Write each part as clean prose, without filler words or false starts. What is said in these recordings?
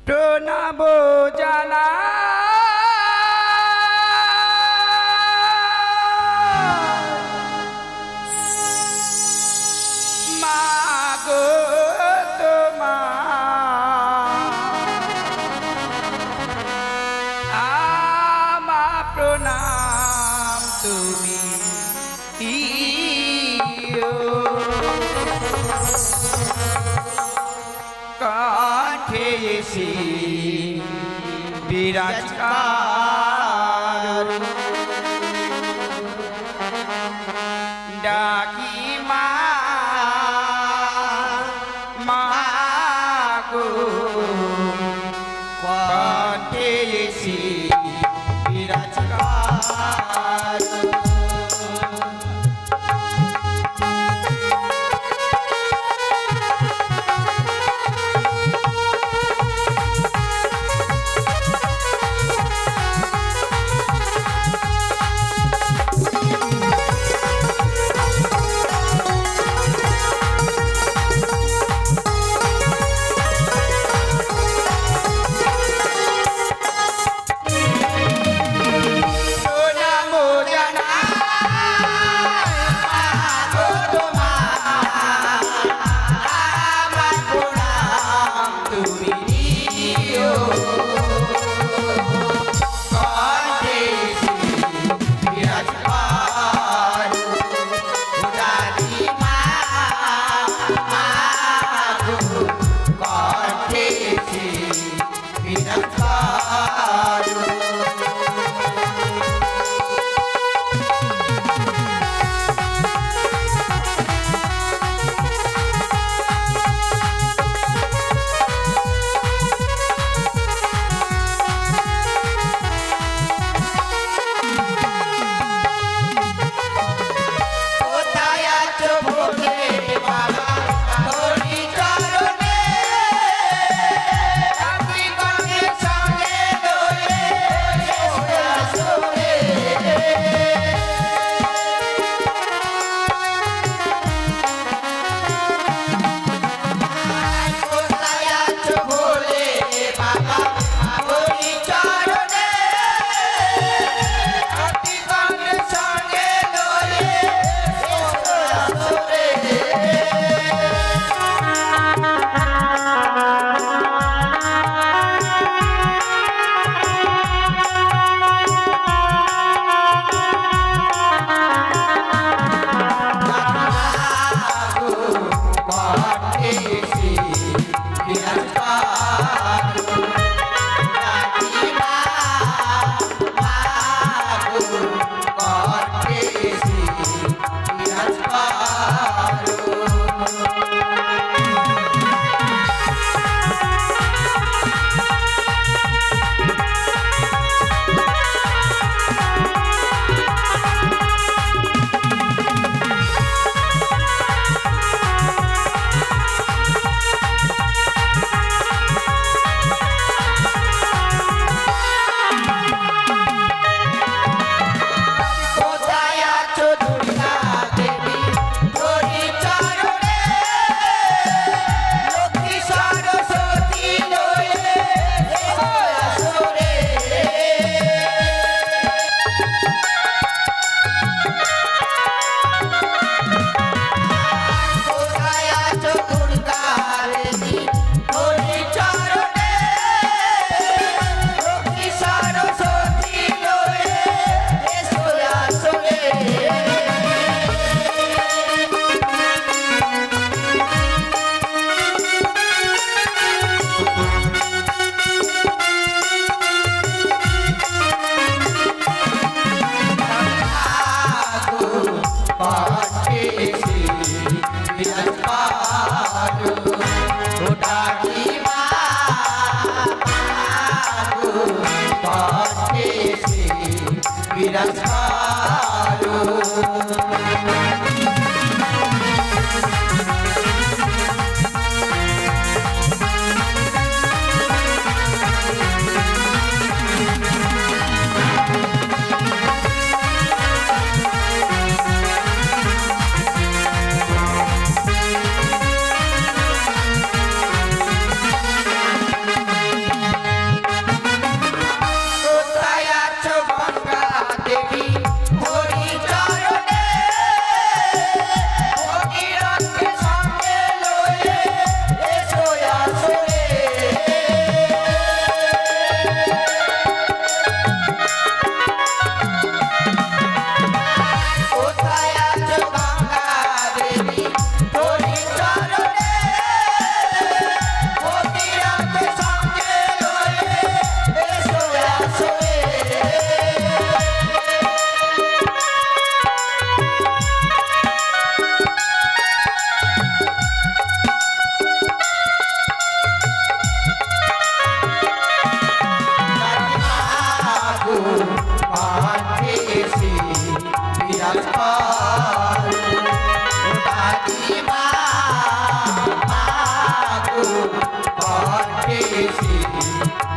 প্রণাম জানা মাগো তোমার আমার প্রণাম তুমি কাঠে এসে বিরাজকার ডাকি মা মাগো কাঠে এসে বিরাজকার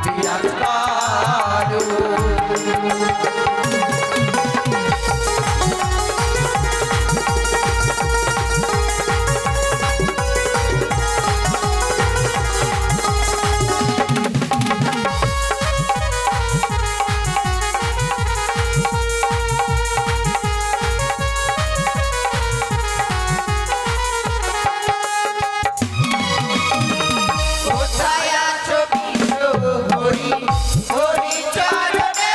বিরাজ করো কোথায় আছো বিষ্ণু হরি হরি চরণে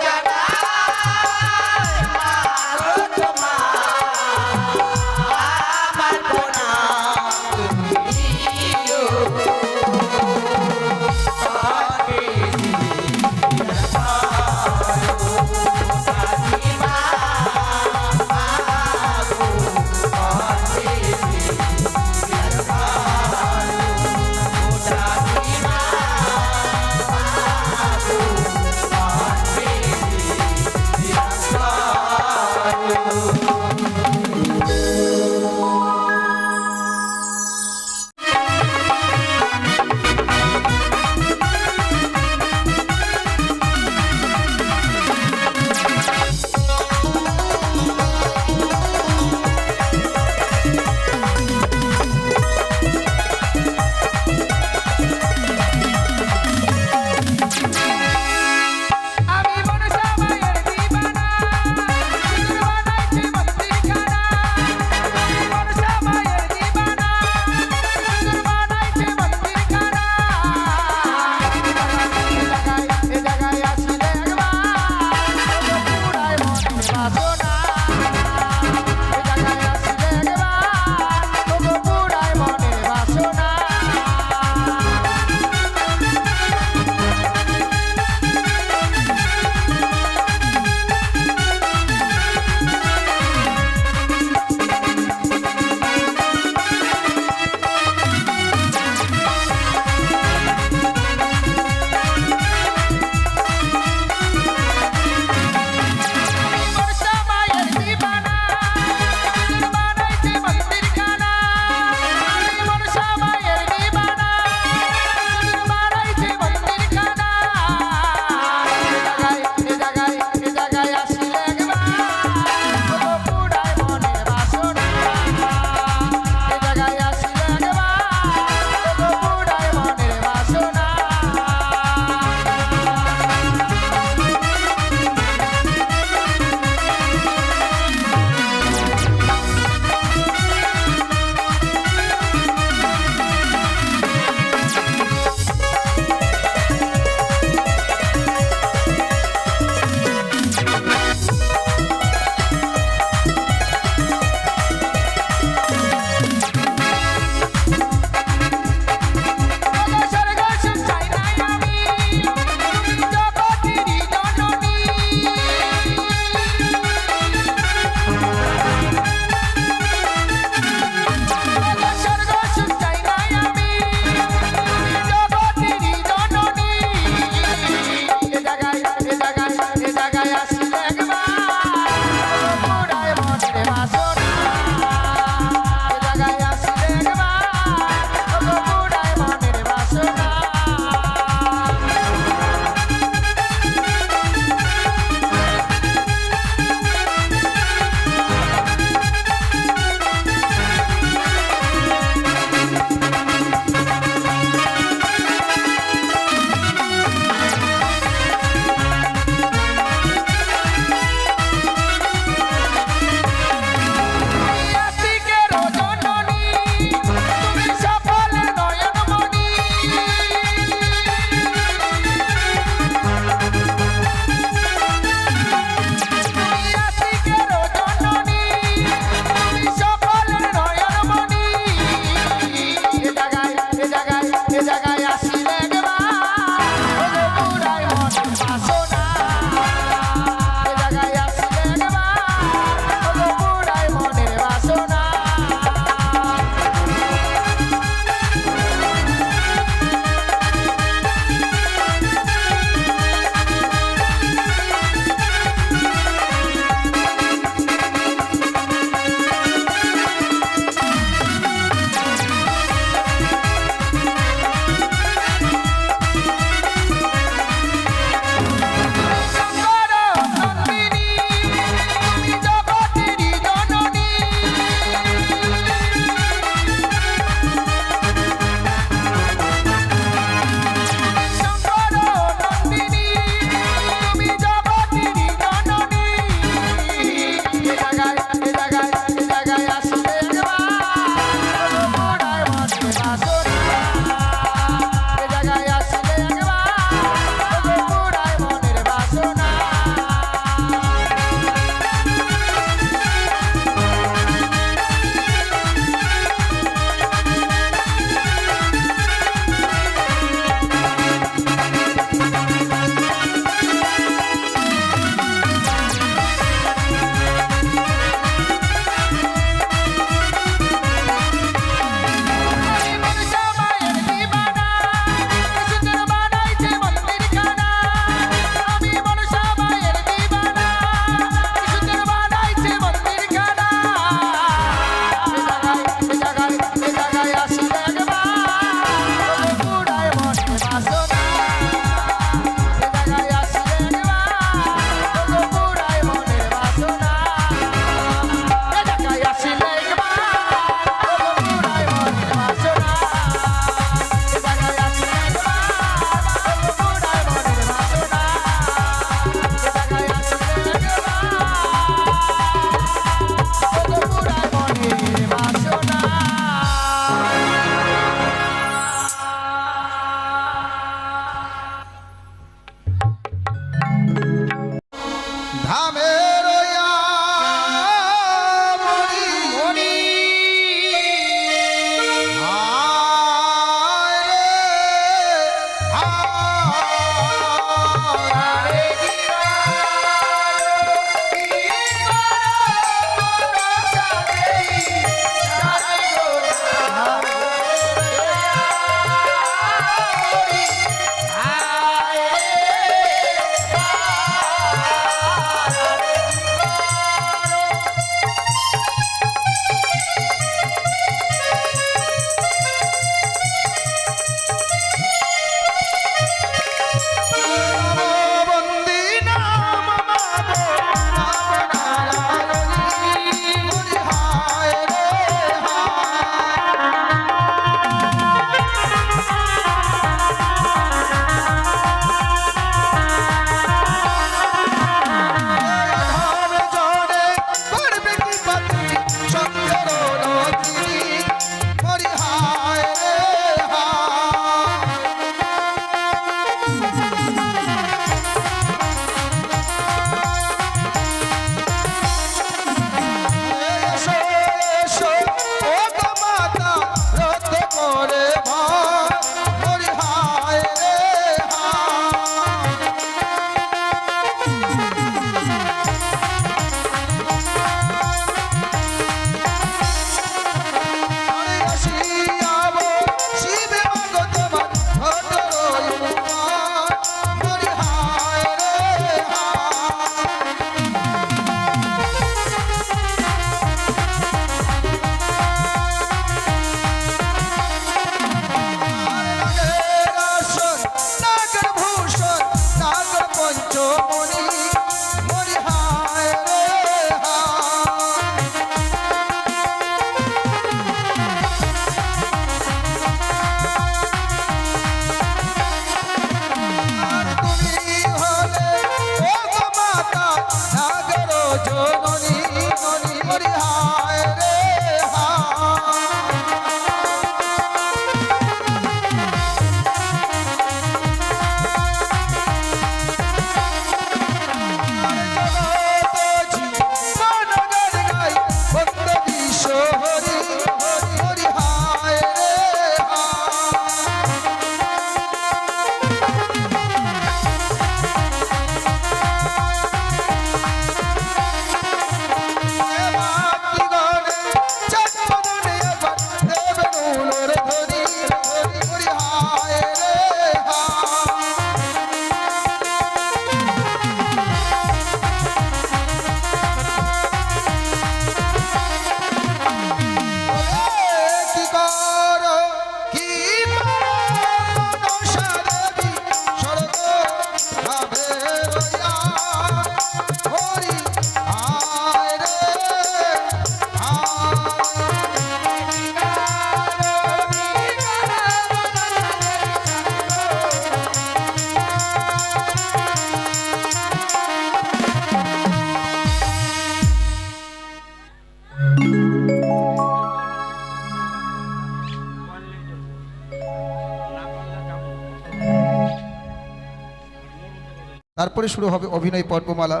তারপরে শুরু হবে অভিনয় পর্বমালা।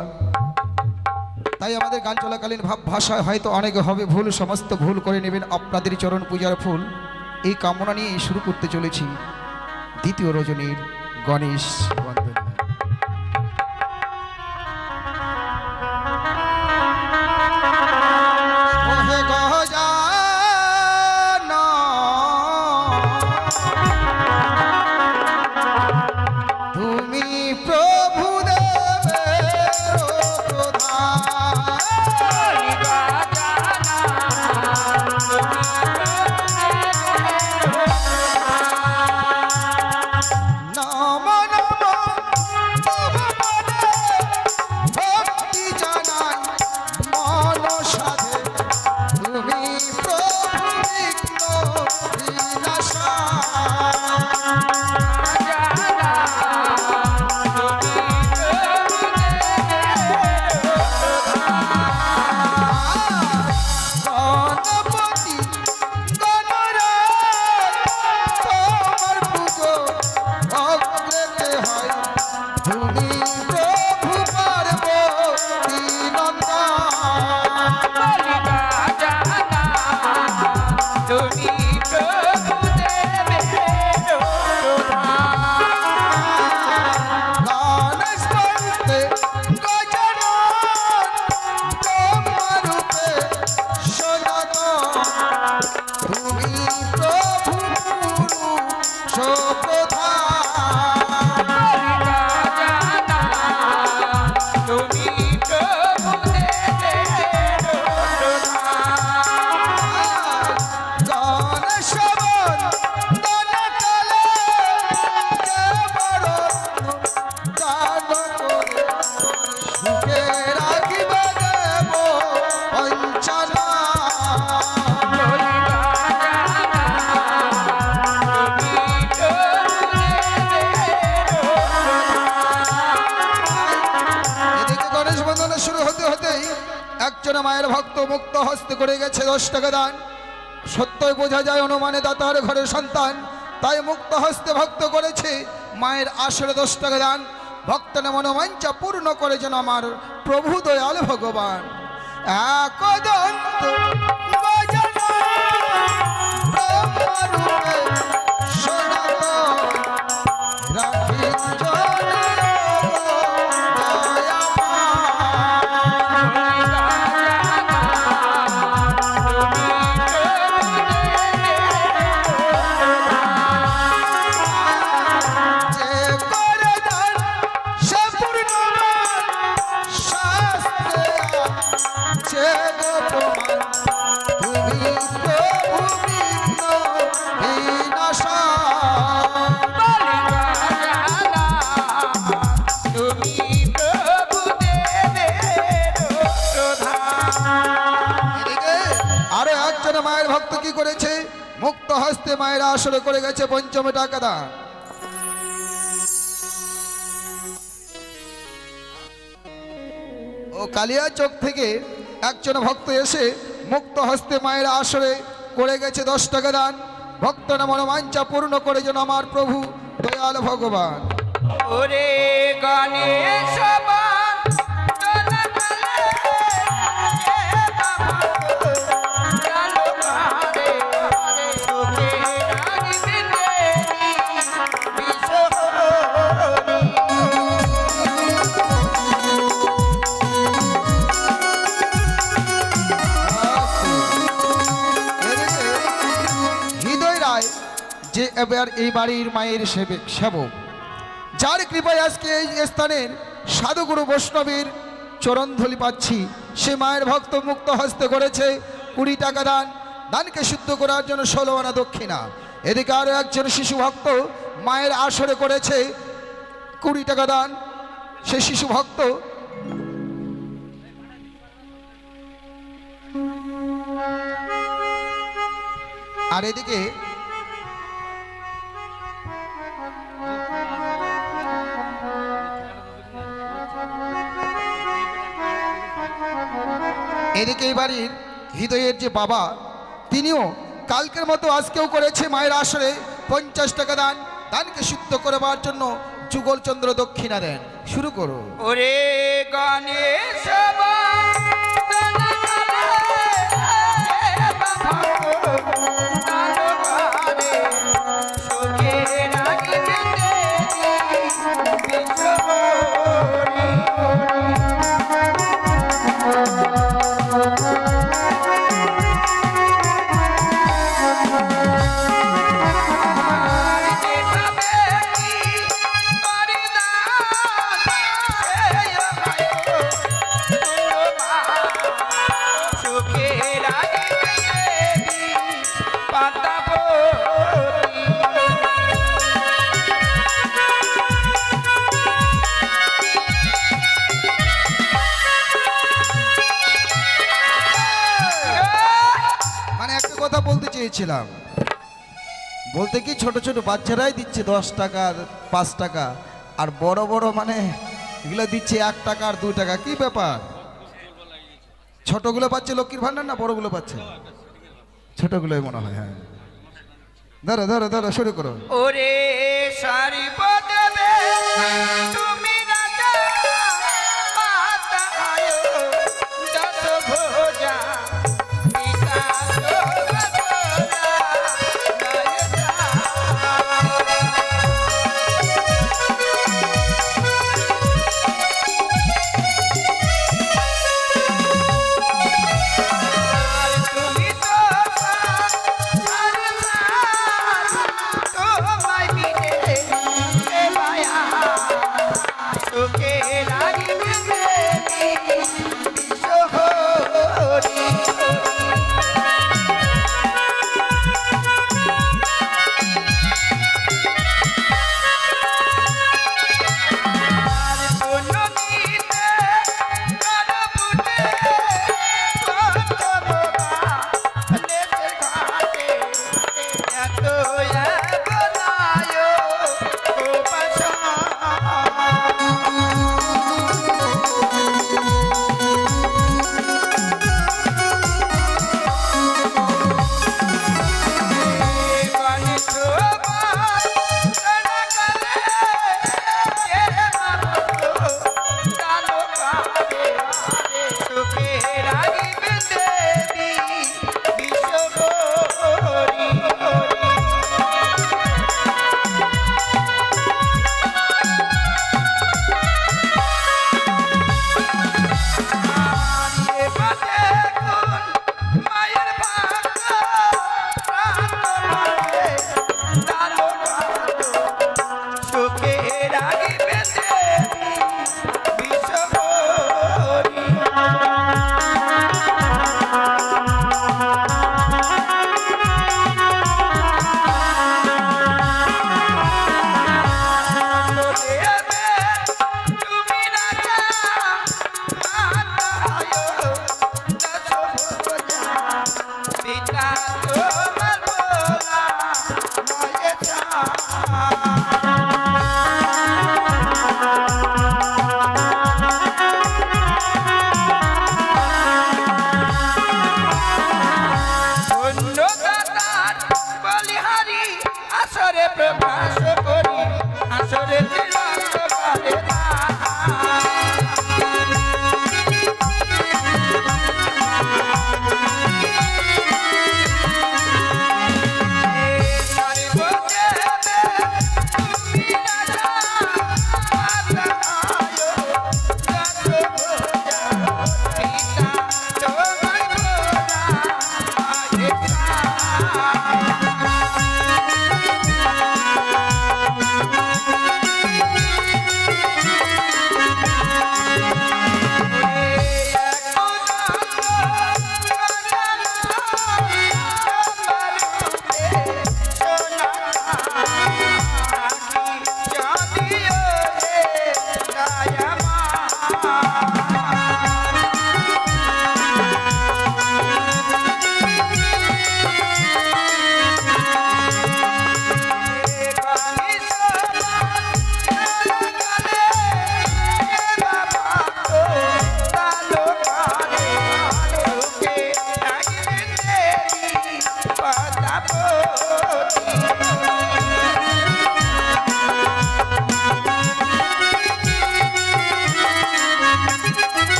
তাই আমাদের গান চলাকালীন ভাব ভাষায় হয়তো অনেকে হবে ভুল, সমস্ত ভুল করে নেবেন আপনাদের চরণ পূজার ফুল। এই কামনা নিয়ে শুরু করতে চলেছি দ্বিতীয় রজনীর গণেশ বন্দনা। মায়ের ভক্ত মুক্ত হস্তে করে গেছে 10 টাকা দান। সত্যই বোঝা যায় অনুমানে দাতার ঘরের সন্তান, তাই মুক্ত হস্তে ভক্ত করেছে মায়ের আসরে 10 টাকা দান। ভক্তের মনোবাঞ্ছা পূর্ণ করে যেন আমার প্রভু দয়াল ভগবান। একদন্ত গজানন ব্রহ্মরূপে সনাতন রাখিন মায়ের ভক্ত কি করেছে মুক্ত হস্তে মায়ের আসরে করে গেছে ৫ম টাকা দান। ও কালিয়া চোখ থেকে একজন ভক্ত এসে মুক্ত হস্তে মায়ের আসরে করে গেছে 10 টাকা দান। ভক্তরা মনোবাঞ্ছা পূর্ণ করে যেন আমার প্রভু দয়াল ভগবান। ওরে গণেশ যে এবার এই বাড়ির মায়ের সেবক, যার কৃপায় আজকে এই স্থানের সাধুগুরু বৈষ্ণবের চরণধূলি পাচ্ছি, সে মায়ের ভক্ত মুক্ত হস্তে করেছে 20 টাকা দান। দানকে শুদ্ধ করার জন্য 16 আনা দক্ষিণা। এদিকে আরো একজন শিশু ভক্ত মায়ের আসরে করেছে 20 টাকা দান। সে শিশু ভক্ত আর এদিকে এই বাড়ির হৃদয়ের যে বাবা, তিনিও কালকের মতো আজকেও করেছে মায়ের আসরে 50 টাকা দান। দানকে শুদ্ধ করবার জন্য যুগলচন্দ্র দক্ষিণা দেন। শুরু করো। ওরে গণেশ মানে একটা কথা বলতে চেয়েছিলাম, বলতে কি ছোট ছোট বাচ্চারাই দিচ্ছে 10 টাকা 5 টাকা, আর বড় বড় মানে এগুলো দিচ্ছে 1 টাকা আর 2 টাকা। কি ব্যাপার? ছোটগুলো পাচ্ছে লক্ষ্মীর ভান্ডার না বড়গুলো পাচ্ছে? ছোটগুলোই মনে হয়। হ্যাঁ, ধরো ধরো ধরো, শুরু করো। ওরে সারি বদবে তুমি রাজা মাতা আয়ো দশ ভোজা পিতা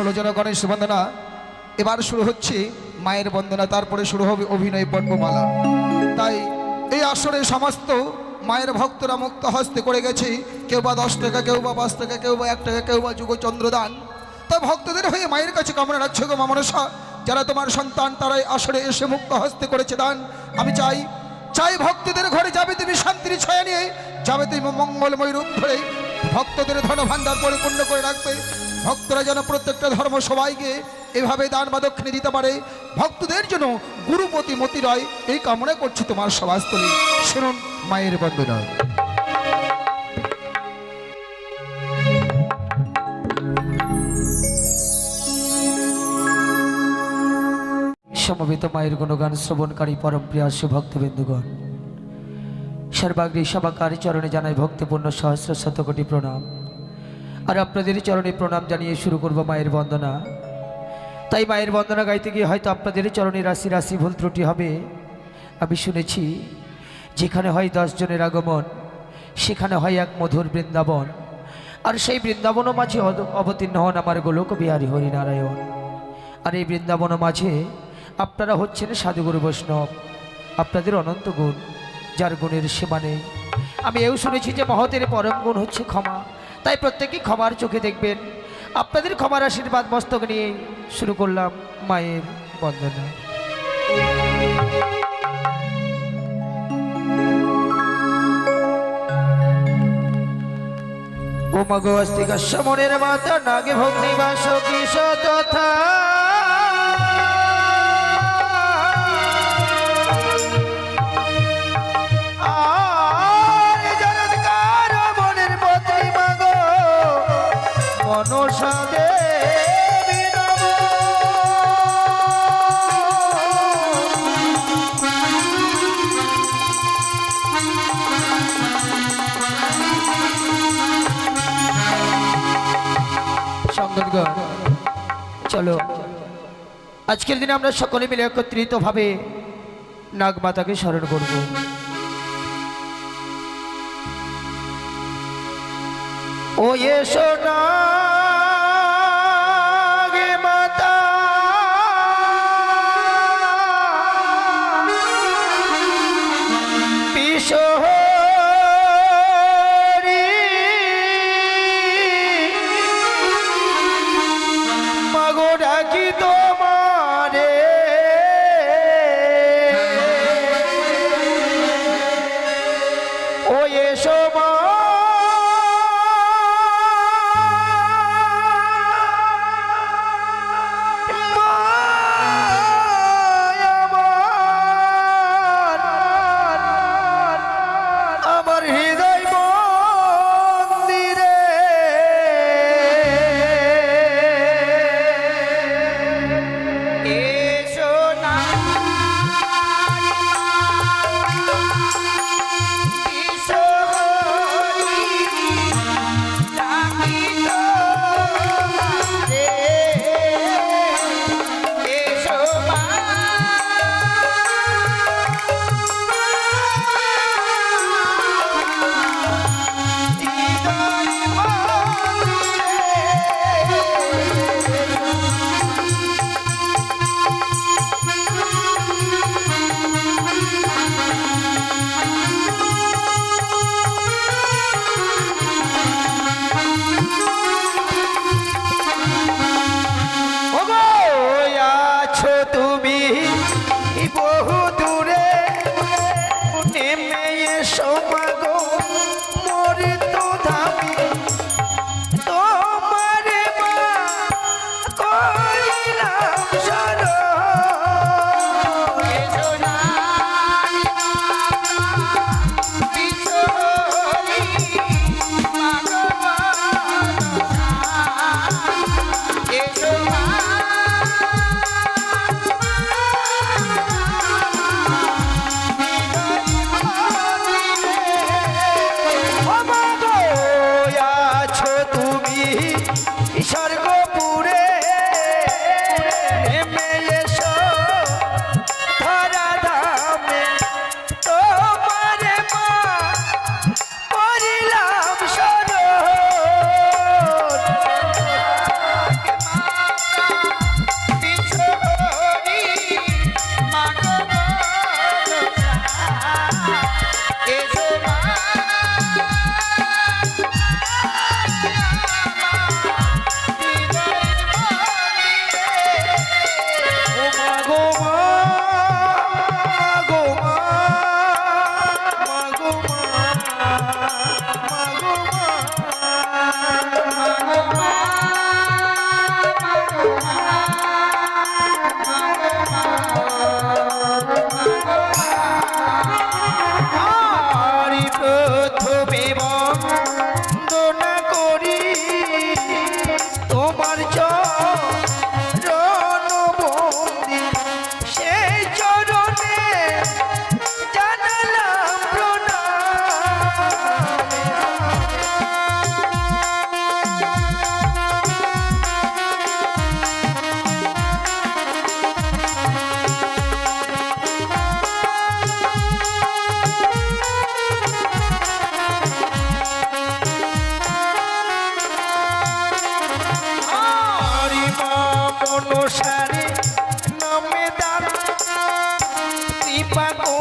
হলো যেন গণেশ বন্দনা। এবার শুরু হচ্ছে মায়ের বন্দনা, তারপরে শুরু হবে অভিনয় পর্বমালা। তাই এই আসরে সমস্ত মায়ের ভক্তরা মুক্ত হস্তে করে গেছে, কেউ বা 10 টাকা, কেউ বা 5 টাকা, কেউ বা 1 টাকা, কেউ বা যুগচন্দ্রদান। তাই ভক্তদের হয়ে মায়ের কাছে কামনা রাখছে গো মা মনসা, যারা তোমার সন্তান তারাই আসরে এসে মুক্ত হস্তে করেছে দান। আমি চাই ভক্তদের ঘরে যাবে তুমি শান্তির ছায়া নিয়ে, যাবে তুমি মঙ্গলময় রূপ ধরে, ভক্তদের ধন ভাণ্ডার পরিপূর্ণ করে রাখবে। ভক্তরা যেন প্রত্যেকটা ধর্ম সবাইকে এভাবে দান বা দক্ষিণে দিতে পারে, ভক্তদের জন্য গুরুপতি মতি রয়, এই কামনা করছি তোমার সভাস্থলে। শুনুন মায়ের বন্দনা। সমবেত মায়ের গুণগান শ্রবণকারী পরম প্রিয় ভক্তবৃন্দগণ, সর্বাগ্রে সবাকার চরণে জানাই ভক্তিপূর্ণ সহস্র শতকোটি প্রণাম। আর আপনাদের চরণে প্রণাম জানিয়ে শুরু করব মায়ের বন্দনা। তাই মায়ের বন্দনা গাইতে গিয়ে হয়তো আপনাদের চরণে রাশি রাশি ভুল ত্রুটি হবে। আমি শুনেছি যেখানে হয় 10 জনের আগমন, সেখানে হয় এক মধুর বৃন্দাবন। আর সেই বৃন্দাবন মাঝে অবতীর্ণ হন আমার গোলক বিহারী হরিনারায়ণ। আর এই বৃন্দাবন মাঝে আপনারা হচ্ছেন সাধুগুরু বৈষ্ণব, আপনাদের অনন্ত গুণ, যার গুণের সীমা নেই। আমি এও শুনেছি যে মহতের পরম গুণ হচ্ছে ক্ষমা। তাই প্রত্যেকেই ক্ষমার চোখে দেখবেন। আপনাদের ক্ষমার আশীর্বাদ মস্তক নিয়ে শুরু করলাম মায়ের বন্দনা। ও মাগো অস্তিকা সমনের মাতা নাগে ভগ্নি বাস কিশ তথা মনসা দেবী নমো। সঙ্গতগণ, চলো আজকের দিনে আমরা সকলে মিলে একত্রিতভাবে নাগমাতাকে স্মরণ করব। ও এসো নাগে মাতা, বিশ্বহরি মাগো ডাকি তোমারে। ও এসো মা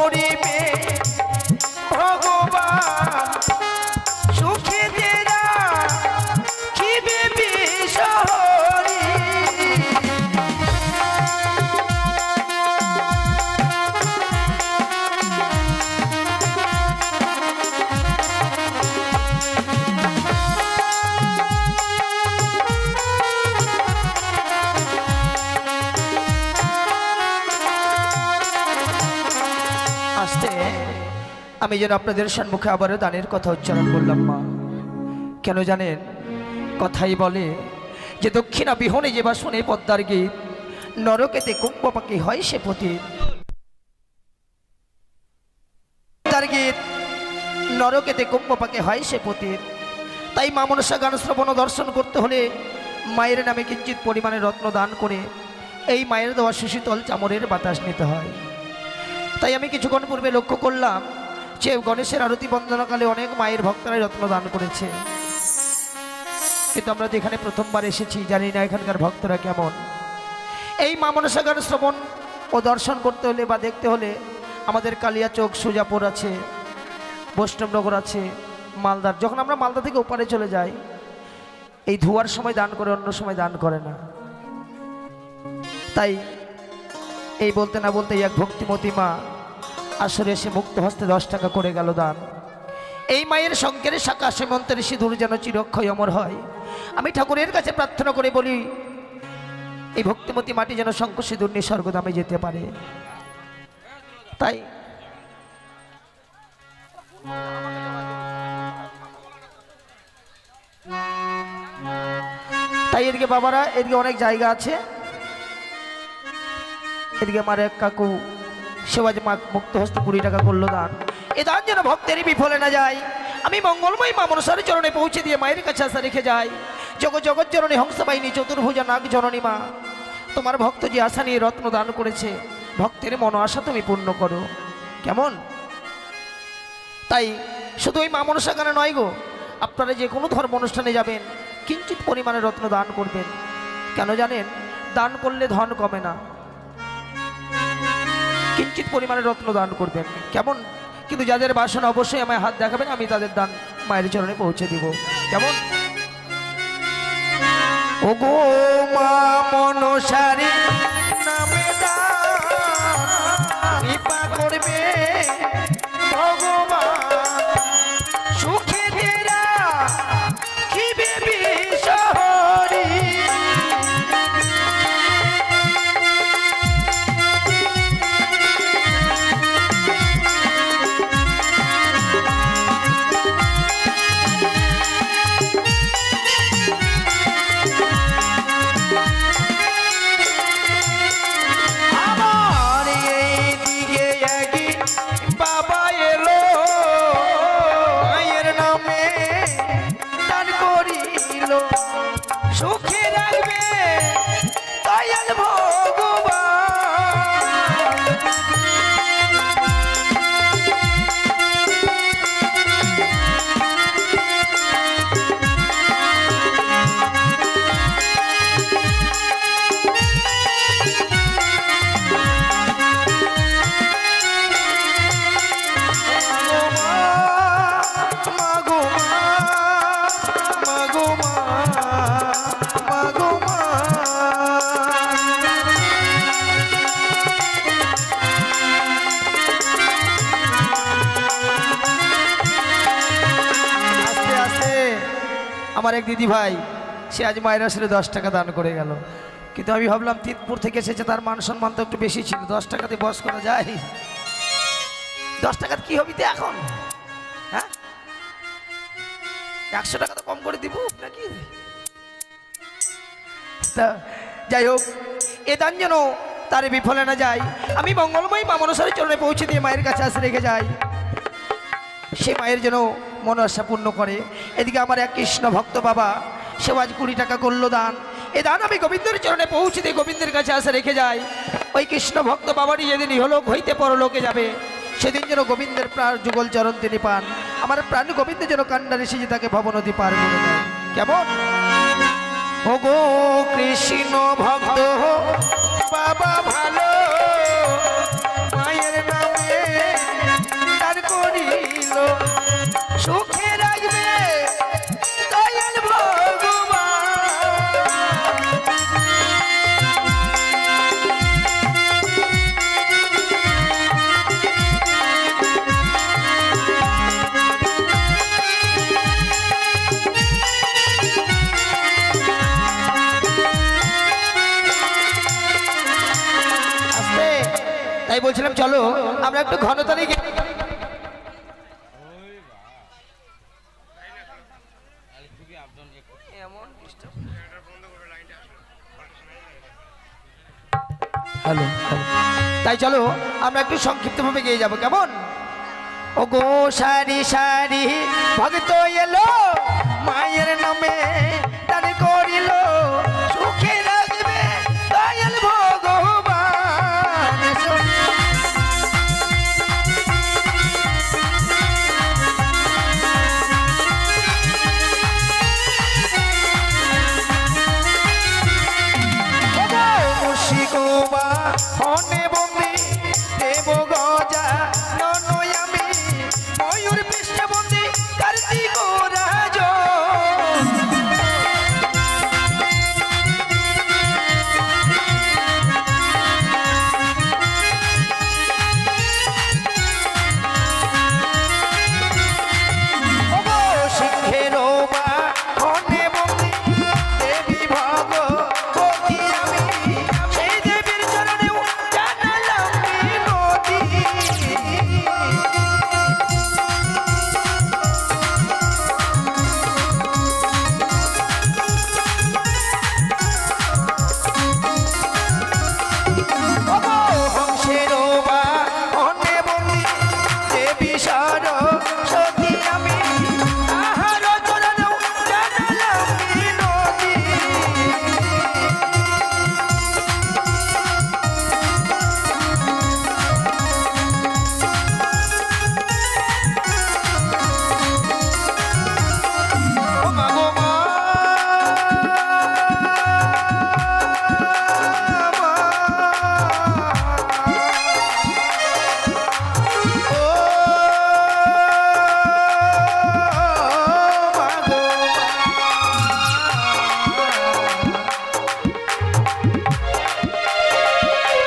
করিবে ভগবান সুখে দেরা খিবে বিষহরি। আমি যেন আপনাদের সম্মুখে আবারও দানের কথা উচ্চারণ করলাম মা। কেন জানেন, কথাই বলে যে দক্ষিণা বিহনে যে বা শুনে পদ্মার গীত, নরকেতে কুম্ভ পাখি হয় সে পতিত। পদ্মার গীত নরকেতে কুম্ভ পাখি হয় সে পতিত। তাই মা মনসা গান শ্রবণ ও দর্শন করতে হলে মায়ের নামে কিঞ্চিত পরিমাণে রত্ন দান করে এই মায়ের দেওয়া সুশীতল চামরের বাতাস নিতে হয়। তাই আমি কিছুক্ষণ পূর্বে লক্ষ্য করলাম যে গণেশের আরতি বন্দনাকালে অনেক মায়ের ভক্তরাই রত্ন দান করেছে, কিন্তু আমরা তো এখানে প্রথমবার এসেছি, জানি না এখানকার ভক্তরা কেমন। এই মা মনসা গান শ্রবণ ও দর্শন করতে হলে বা দেখতে হলে আমাদের কালিয়াচক, সুজাপুর আছে, বৈষ্ণবনগর আছে, মালদার। যখন আমরা মালদা থেকে ওপারে চলে যাই, এই ধোয়ার সময় দান করে, অন্য সময় দান করে না। তাই এই বলতে না বলতে এক ভক্তিমতী মা আসরে এসে মুক্ত হস্তে 10 টাকা করে গেল দান। এই মায়ের শঙ্কের শাখা সীমন্তের সিঁদুর যেন চিরক্ষয় অমর হয়। আমি ঠাকুরের কাছে প্রার্থনা করে বলি, এই ভক্তিমতী মাটি যেন শঙ্খ সিঁদুর নিয়ে স্বর্গধামে যেতে পারে। তাই এদিকে বাবারা, এদিকে অনেক জায়গা আছে, এদিকে আমার এক কাকু সেবাজ মা মুক্ত হস্তে 20 টাকা করলো দান। এ দান যেন ভক্তেরই বিফলে না যায়। আমি মঙ্গলময় মা মনসার চরণে পৌঁছে দিয়ে মায়ের কাছে আশা রেখে যাই। জগৎ জননী হংসবাহিনী চতুর্ভুজা নাগ জননী মা, তোমার ভক্ত যে আশা নিয়ে রত্ন দান করেছে, ভক্তের মন আশা তুমি পূর্ণ করো। কেমন? তাই শুধু ওই মা মনসা গানে নয় গো, আপনারা যে কোনো ধর্ম অনুষ্ঠানে যাবেন কিঞ্চিত পরিমাণে রত্ন দান করবেন। কেন জানেন, দান করলে ধন কমে না, কিঞ্চিত পরিমাণে রত্ন দান করবেন। কেমন? কিন্তু যাদের বাসনা অবশ্যই আমায় হাত দেখাবেন, আমি তাদের দান মায়ের চরণে পৌঁছে দিব। কেমন? ও গো মা মনসারি নামে দান কৃপা করবে ভগবান সুখে দেরা খিবে বিষহরি। সুখে রাখবে দয়াল আমার এক দিদি ভাই, সে আজ মায়ের আসলে 10 টাকা দান করে গেল। কিন্তু আমি ভাবলাম তিতপুর থেকে এসেছে, তার মান সম্মান তো একটু বেশি ছিল, 10 টাকাতে বস করা যায়? 10 টাকার কি হবি তো এখন? হ্যাঁ, 100 টাকা তো কম করে দিব নাকি? তা যাই হোক, এ দান যেন তার বিফলে না যায়। আমি মঙ্গলময় মা মনসার চরণে পৌঁছে দিয়ে মায়ের কাছে আসে রেখে যাই, সে মায়ের যেন মন আশা পূর্ণ করে। এদিকে আমার এক কৃষ্ণ ভক্ত বাবা, সে আজ 20 টাকা করলো দান। এ দান আমি গোবিন্দের চরণে পৌঁছে দিয়ে গোবিন্দের কাছে আসে রেখে যাই। ওই কৃষ্ণ ভক্ত বাবারই যেদিন ইহলোক হইতে পরলোকে যাবে, সেদিন যেন গোবিন্দের প্রাণ যুগল চরণ তিনি পান। আমার প্রাণ গোবিন্দের যেন কান্নারে সেজে তাকে ভবনদী পার করে দেয়। কেমন? ও গো কৃষ্ণ ভক্ত বাবা ভালো, মায়ের নামে বলছিলাম চলো আমরা একটু ঘনতালি হ্যালো, তাই চলো আমরা একটু সংক্ষিপ্তভাবে গিয়ে যাবো, কেমন? ও গো সারি সারি ভক্ত এলো মায়ের নামে দান করিল, সুখে রাখবে দয়াল ভগবান। মুর্শিদোবা হনে বন্দি দেব গজা নয় আমি ময়ূর পৃষ্ঠবন্দি কার্তিক রাজ। সিংহের বা হনে বন্দি দেবী ভগবতী আমি, সেই দেবীর চরণেও জানালাম বিনতি। হংসের বা হনে বন্দি দেবী সরস্বতী আমি, তাহার চরণেও জানালাম বিনতি। ও মা গো মা,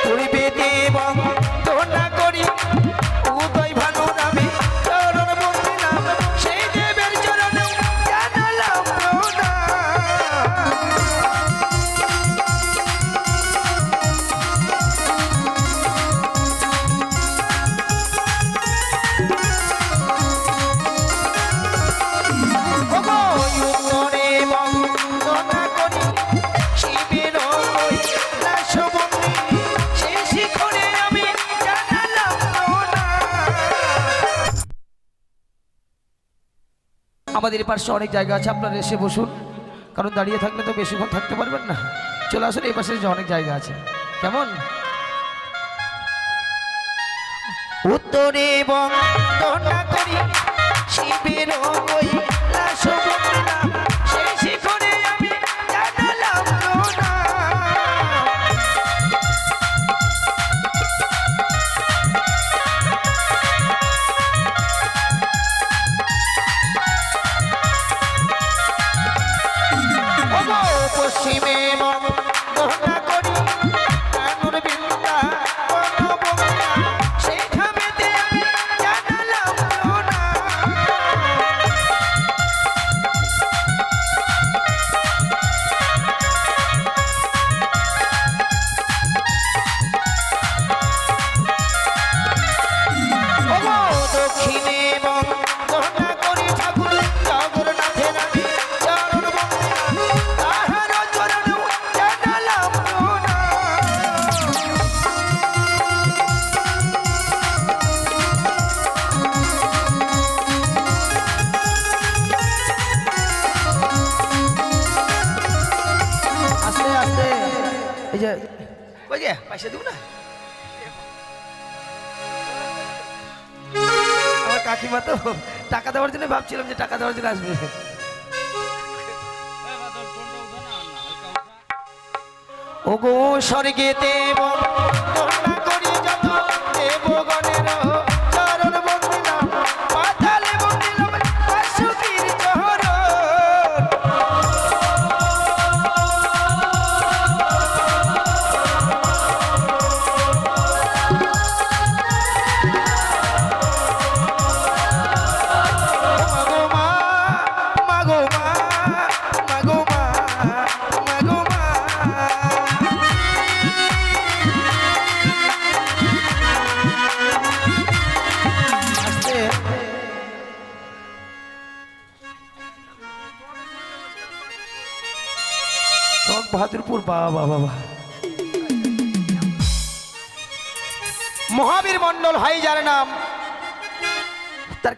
পূর্বে দেব তোনা করি উদয় ভানু নামে চরণ বন্দিলাম, সেই দেবের চরণে জানালাম উত্তরে বন্দনা করি শিবের কৈলাস বন্দি, সেই শিখরে আমি জানালাম আমাদের পাশে অনেক জায়গা আছে, আপনারা এসে বসুন, কারণ দাঁড়িয়ে থাকলে তো বেশিক্ষণ থাকতে পারবেন না। চলে আসুন, এই পাশে অনেক জায়গা আছে, কেমন? উত্তরে বন্দনা করি শিবের কৈলাস বন্দিলাম, সেই শিখরে আমি জানালাম পশ্চিমে বন্দনা করি কানুর বিন্দা বনবঙ্গা, সেই খামেতে আমি জানালাম না। দক্ষিণে বন্দনা করি ঠাকুর জগন্নাথের আমি চরণ বন্দিলাম, তাহার চরণেও জানালাম না। আস্তে আস্তে এই যে ওই যে পয়সা দিব না, আমার কাকিমা তো টাকা দেওয়ার জন্য ভাবছিলাম যে টাকা দেওয়ার জন্য আসবে। ও গো স্বর্গে দেব বন্দনা করি যত দেবগণের চরণ বন্দিলাম, পাতালে বন্দিলাম বাসুকীর চরণ। বাহাদুরপুর, বাবা বাবা। মহাবীর মণ্ডল হয় যার নাম, তার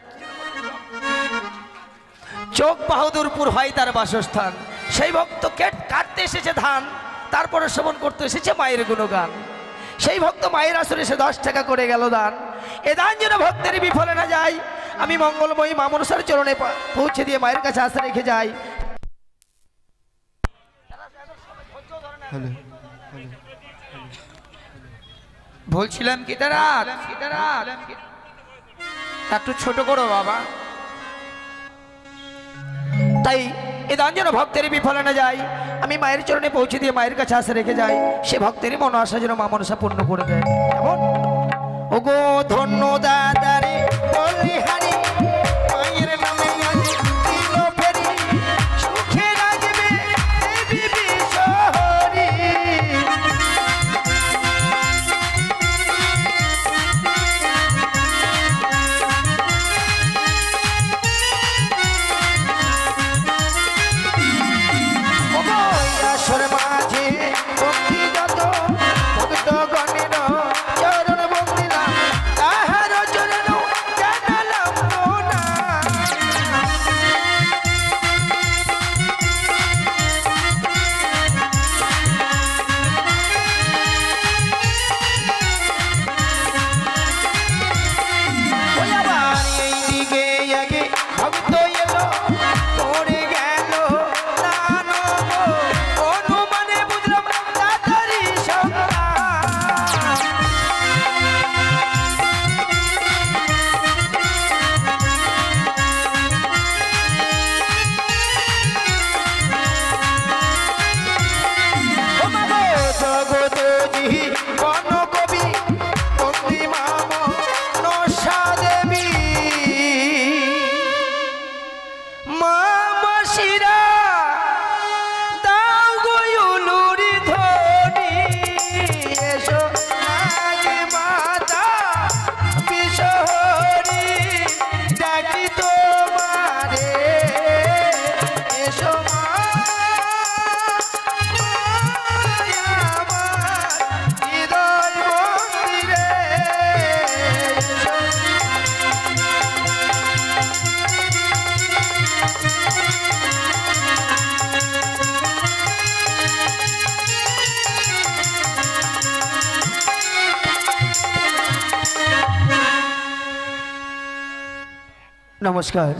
চোখ বাহাদুরপুর হয় তার বাসস্থান। সেই ভক্ত কাটতে এসেছে ধান, তারপরে শ্রবণ করতে এসেছে মায়ের গুণগান। সেই ভক্ত মায়ের আসরে সে 10 টাকা করে গেল দান। এ দান যেন ভক্তের বিফলে না যায়, আমি মঙ্গলময়ী মা মনসার চরণে পৌঁছে দিয়ে মায়ের কাছে আশা রেখে যাই। বলছিলাম কি তারা একটু ছোট করো বাবা। তাই এ দান যেন ভক্তের বিফলে না যায়, আমি মায়ের চরণে পৌঁছে দিয়ে মায়ের কাছে আশা রেখে যাই। সে ভক্তেরই মন আশা যেন মা মনসা পূর্ণ করে দেয়। কেমন? ওগো ধন্য দাদারে বলিহারি, মায়ের নামে আজ দিল ফেরি, সুখে রাখবে দেবী বিশ্বহরি। ওগো আসর মাঝে ভক্তি যত ভক্তগণের চরণ বন্দিলাম, তাহার চরণ জানালাম না। ওই আবার এই দিকে আগে ভক্ত এলো, পড়ে গেল দানব, অনুমানে বুঝলাম তাড়াতাড়ি সন্তান। ও মাগো জগৎজীবী গণকবি বন্দী মা মনসা দেবী, মা মাসিরা দাও গো উলুরি ধ্বনি, এসো আগে মাতা বিশ্বহরি, ডাকি তোমারে এসো মা, আমার হৃদয় মন্দিরে এসো। নমস্কার।